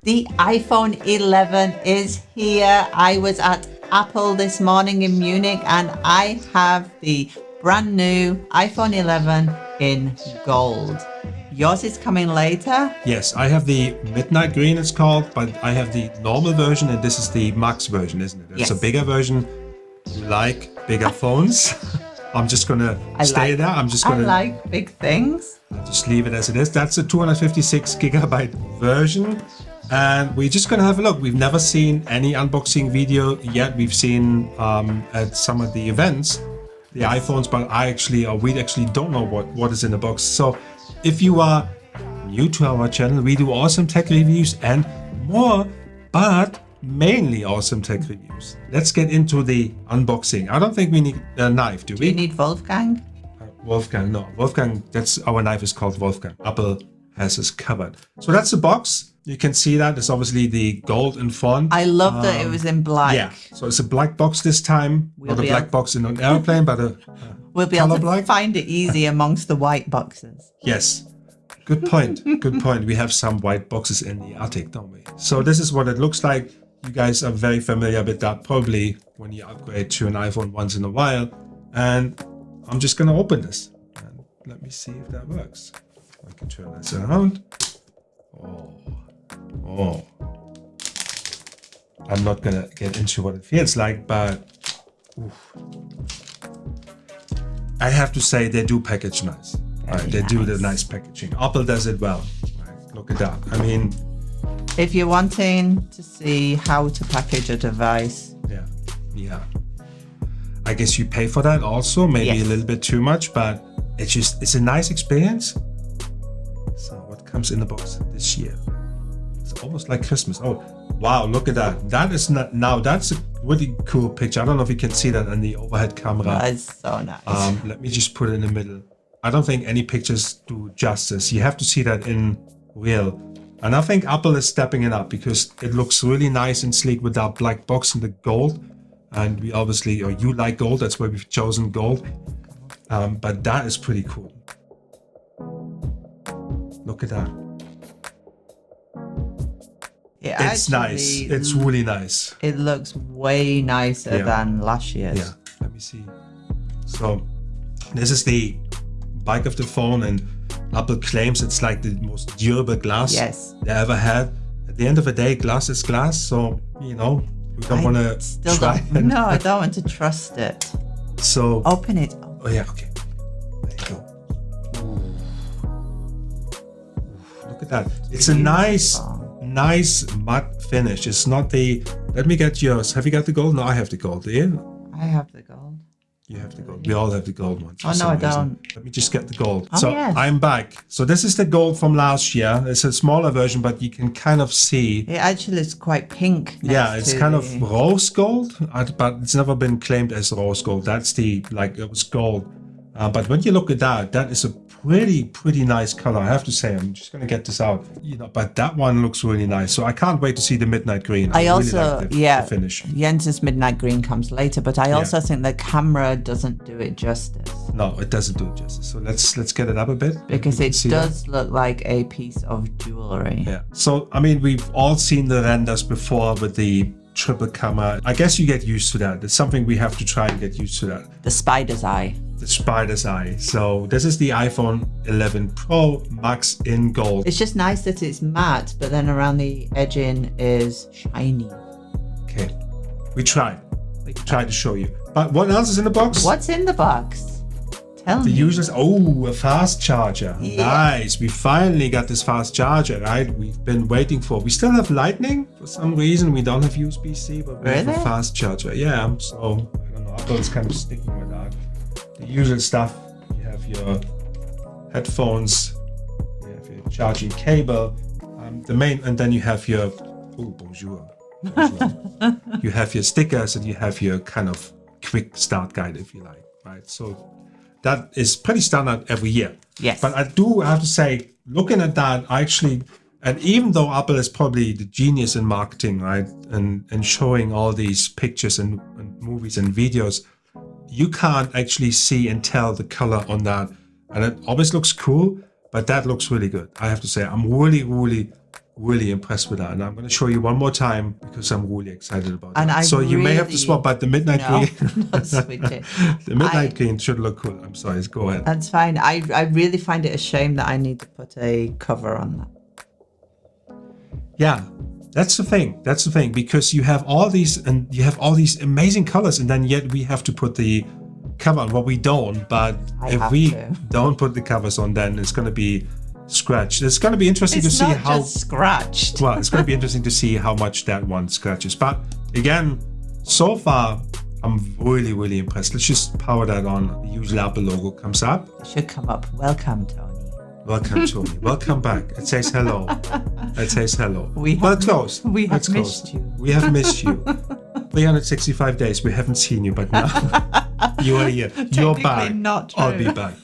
The iPhone 11 is here. I was at Apple this morning in Munich and I have the brand new iPhone 11 in gold. Yours is coming later? Yes, I have the Midnight Green it's called, but I have the normal version and this is the Max version, isn't it? It's a bigger version. You like bigger phones? I'm just gonna stay there. I like big things. I'll just leave it as it is. That's a 256 gigabyte version. And we're just gonna have a look. We've never seen any unboxing video yet. We've seen at some of the events the iPhones, but we actually don't know what is in the box. So if you are new to our channel, we do awesome tech reviews and more, but mainly awesome tech reviews. Let's get into the unboxing. I don't think we need a knife, do we? Do you need Wolfgang? Wolfgang, no. Wolfgang, our knife is called Wolfgang. Apple has us covered. So that's the box. You can see that. It's obviously the gold in font. I love that it was in black. Yeah, so it's a black box this time. Not a black box in an airplane, but we'll be able to find it easy amongst the white boxes. Yes, good point. Good point. We have some white boxes in the attic, don't we? So this is what it looks like. You guys are very familiar with that probably when you upgrade to an iPhone once in a while. And I'm just going to open this. And let me see if that works. I can turn this around. Oh. I'm not going to get into what it feels like, but I have to say they do package nice. Right? They do the nice packaging. Apple does it well. Right? Look at that. I mean, if you're wanting to see how to package a device. Yeah. I guess you pay for that also, maybe a little bit too much, but it's a nice experience. So what comes in the box this year? It's almost like Christmas. Oh, wow, look at that. That's a really cool picture. I don't know if you can see that on the overhead camera. That's so nice. Let me just put it in the middle. I don't think any pictures do justice. You have to see that in real. And I think Apple is stepping it up because it looks really nice and sleek with that black box and the gold. And we obviously, or you like gold, that's why we've chosen gold. But that is pretty cool. Look at that. It's nice. It's really nice. It looks way nicer than last year's. Yeah, let me see. So this is the back of the phone and Apple claims it's like the most durable glass they ever had. At the end of the day, glass is glass, so we don't want to try. No, I don't want to trust it. So open it. Oh yeah, okay. There you go. Look at that. It's a nice matte finish. It's not the. Let me get yours. Have you got the gold? No, I have the gold. Do you? I have the gold. You have the gold. We all have the gold ones. Oh, no, I don't. Let me just get the gold. Oh, so yes. I'm back. So this is the gold from last year. It's a smaller version, but you can kind of see. It actually is quite pink. Yeah, it's kind of rose gold, but it's never been claimed as rose gold. That's it was gold. But when you look at that is a pretty nice color. I have to say, I'm just gonna get this out. But that one looks really nice. So I can't wait to see the midnight green. I also really like the finish. Jens's midnight green comes later, but I also think the camera doesn't do it justice. No, it doesn't do it justice. So let's get it up a bit because it does look like a piece of jewelry. Yeah. So I mean, we've all seen the renders before with the triple camera. I guess you get used to that. It's something we have to try and get used to that. The spider's eye. The spider's eye. So this is the iPhone 11 Pro Max in gold. It's just nice that it's matte, but then around the edging is shiny. Okay, we tried to show you. But what else is in the box? What's in the box? Tell me. The users. Oh, a fast charger. Yeah. Nice. We finally got this fast charger, right? We've been waiting for. We still have Lightning for some reason. We don't have USB-C, but we have a fast charger. Yeah. So I don't know. Apple's kind of sticking with that. The usual stuff. You have your headphones. You have your charging cable. And then you have your. Oh, bonjour. You have your stickers and you have your kind of quick start guide, if you like, right? So that is pretty standard every year. Yes. But I have to say, looking at that, and even though Apple is probably the genius in marketing, right, and showing all these pictures and movies and videos, you can't actually see and tell the color on that. And it always looks cool, but that looks really good. I have to say, I'm really really impressed with that. And I'm going to show you one more time because I'm really excited about And that. So you may have to swap out the midnight green. Not switch it. The midnight green should look cool. I'm sorry. Go ahead. That's fine. I really find it a shame that I need to put a cover on that. Yeah, that's the thing. That's the thing, because you have all these amazing colors, and then yet we have to put the cover on. Well, we don't, but if we don't put the covers on, then it's going to be scratched. It's going to be interesting to see how scratched. Well, it's going to be interesting to see how much that one scratches. But again, so far, I'm really, really impressed. Let's just power that on. The usual Apple logo comes up. It should come up. Welcome, Tony. Welcome, Tony. Welcome back. It says hello. It says hello. We have missed you. We have missed you. 365 days. We haven't seen you, but now you are here. You're back. Not true. I'll be back.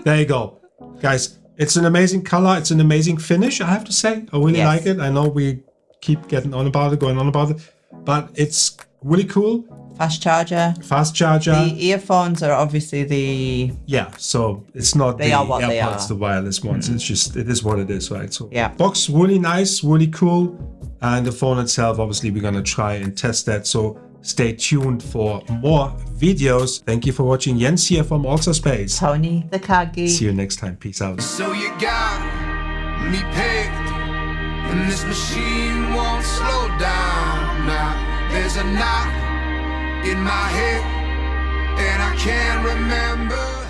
There you go. Guys, it's an amazing color. It's an amazing finish, I have to say. I really like it. I know we keep getting on about it, going on about it, but it's really cool. Fast charger. The earphones are obviously so it's not the AirPods, the wireless ones. It's just, it is what it is, right? So box really nice, really cool. And the phone itself, obviously we're going to try and test that. So stay tuned for more videos. Thank you for watching. Jens here from Also Space. Tony the Kagi. See you next time. Peace out. So you got me picked, and this machine won't slow down now. There's a knot in my head, and I can't remember